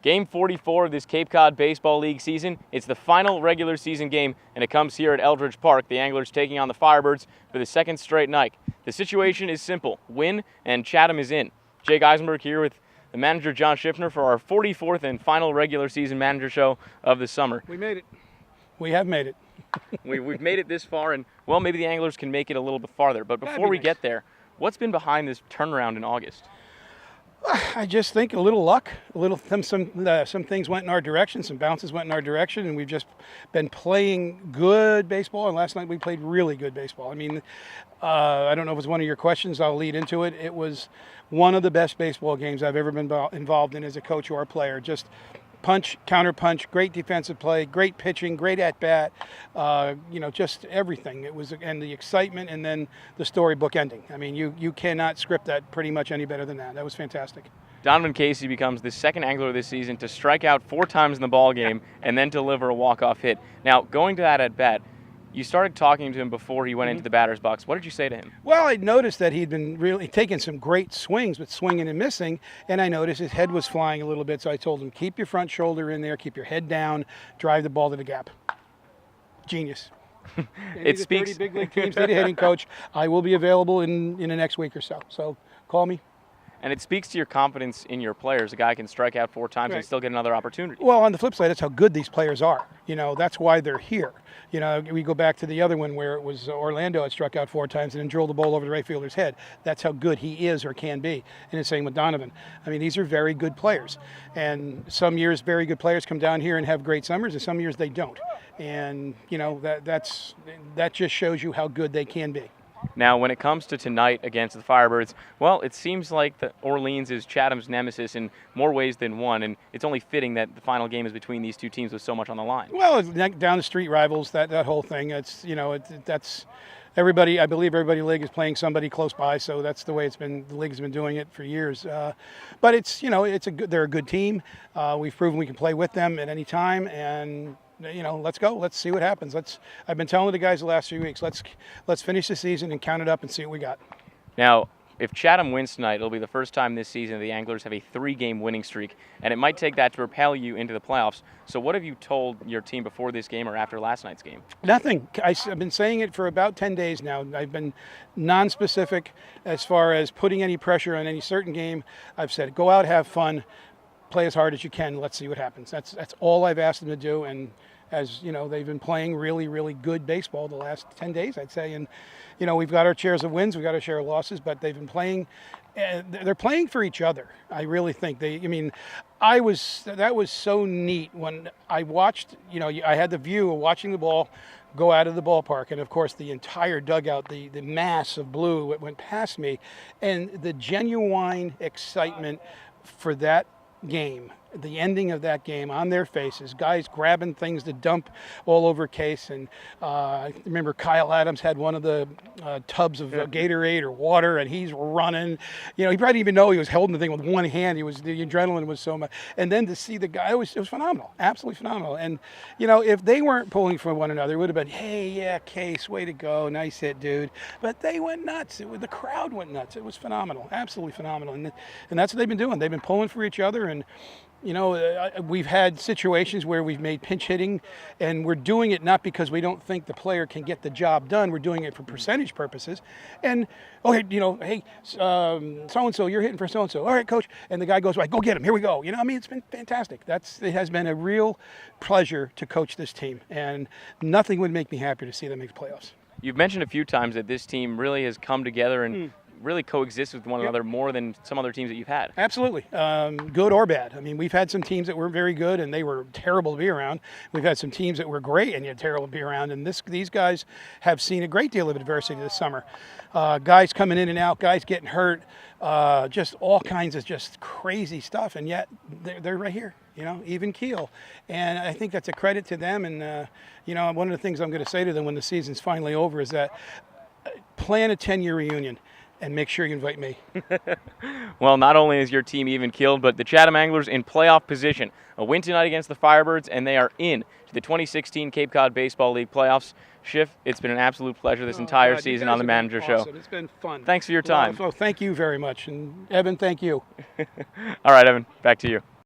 Game 44 of this Cape Cod Baseball League season. It's the final regular season game, and it comes here at Eldridge Park. The Anglers taking on the Firebirds for the second straight night. The situation is simple. Win, and Chatham is in. Jake Eisenberg here with the manager, John Schiffner, for our 44th and final regular season manager show of the summer. We made it. We have made it. We've made it this far, and, well, maybe the Anglers can make it a little bit farther. But before we get there, what's been behind this turnaround in August? I just think a little luck, some things went in our direction, some bounces went in our direction, and we've just been playing good baseball. And last night we played really good baseball. I mean, I don't know if it's one of your questions. I'll lead into it. It was one of the best baseball games I've ever been involved in as a coach or a player. Just punch, counter punch, great defensive play, great pitching, great at bat, just everything. It was, and the excitement, and then the storybook ending. I mean, you cannot script that pretty much any better than that. That was fantastic. Donovan Casey becomes the second Angler this season to strike out 4 times in the ball game and then deliver a walk-off hit. Now, going to that at bat, you started talking to him before he went into the batter's box. What did you say to him? Well, I noticed that he'd been really taking some great swings, but swinging and missing, and I noticed his head was flying a little bit, so I told him, keep your front shoulder in there, keep your head down, drive the ball to the gap. Genius. It speaks. 30 big league teams need a hitting coach. I will be available in the next week or so call me. And it speaks to your confidence in your players. A guy can strike out 4 times and still get another opportunity. Well, on the flip side, that's how good these players are. That's why they're here. We go back to the other one where it was Orlando had struck out 4 times and then drilled the ball over the right fielder's head. That's how good he is or can be. And the same with Donovan. I mean, these are very good players. And some years, very good players come down here and have great summers, and some years they don't. And, that just shows you how good they can be. Now, when it comes to tonight against the Firebirds, well, it seems like the Orleans is Chatham's nemesis in more ways than one, and it's only fitting that the final game is between these two teams with so much on the line. Well, it's down the street rivals, that whole thing. It's that's everybody. I believe everybody in the league is playing somebody close by, so that's the way it's been. The league's been doing it for years. But it's they're a good team. We've proven we can play with them at any time, and let's go. Let's see what happens. I've been telling the guys the last few weeks, let's finish the season and count it up and see what we got. Now, if Chatham wins tonight, it'll be the first time this season the Anglers have a 3-game winning streak, and it might take that to propel you into the playoffs. So what have you told your team before this game or after last night's game? Nothing. I've been saying it for about 10 days now. I've been non-specific as far as putting any pressure on any certain game. I've said, go out, have fun, play as hard as you can, let's see what happens. That's all I've asked them to do, and as they've been playing really, really good baseball the last 10 days, I'd say. And we've got our shares of wins, we've got our share of losses, but they've been playing. They're playing for each other. I really think that was so neat when I watched. I had the view of watching the ball go out of the ballpark, and of course the entire dugout, the mass of blue went past me, and the genuine excitement for that game, the ending of that game on their faces, guys grabbing things to dump all over Case. And I remember Kyle Adams had one of the tubs of Gatorade or water, and he's running. He probably didn't even know he was holding the thing with one hand. The adrenaline was so much. And then to see the guy, it was phenomenal, absolutely phenomenal. And, if they weren't pulling for one another, it would have been, hey, yeah, Case, way to go, nice hit, dude. But they went nuts. The crowd went nuts. It was phenomenal, absolutely phenomenal. And that's what they've been doing. They've been pulling for each other, and we've had situations where we've made pinch hitting, and we're doing it not because we don't think the player can get the job done. We're doing it for percentage purposes. And, okay, hey, so-and-so, you're hitting for so-and-so. All right, coach. And the guy goes, right, go get him. Here we go. It's been fantastic. It has been a real pleasure to coach this team, and nothing would make me happier to see them make the playoffs. You've mentioned a few times that this team really has come together and really coexist with one another more than some other teams that you've had. Absolutely. Good or bad. I mean, we've had some teams that were very good and they were terrible to be around. We've had some teams that were great and yet terrible to be around. And these guys have seen a great deal of adversity this summer. Guys coming in and out, guys getting hurt, just all kinds of just crazy stuff. And yet they're right here, even keel. And I think that's a credit to them. And, one of the things I'm going to say to them when the season's finally over is that plan a 10-year reunion. And make sure you invite me. Well, not only is your team even keeled, but the Chatham Anglers in playoff position. A win tonight against the Firebirds, and they are in to the 2016 Cape Cod Baseball League playoffs. Schiff, it's been an absolute pleasure this entire season on the Manager Show. It's been fun. Thanks for your time. Well, thank you very much. And Evan, thank you. All right, Evan, back to you.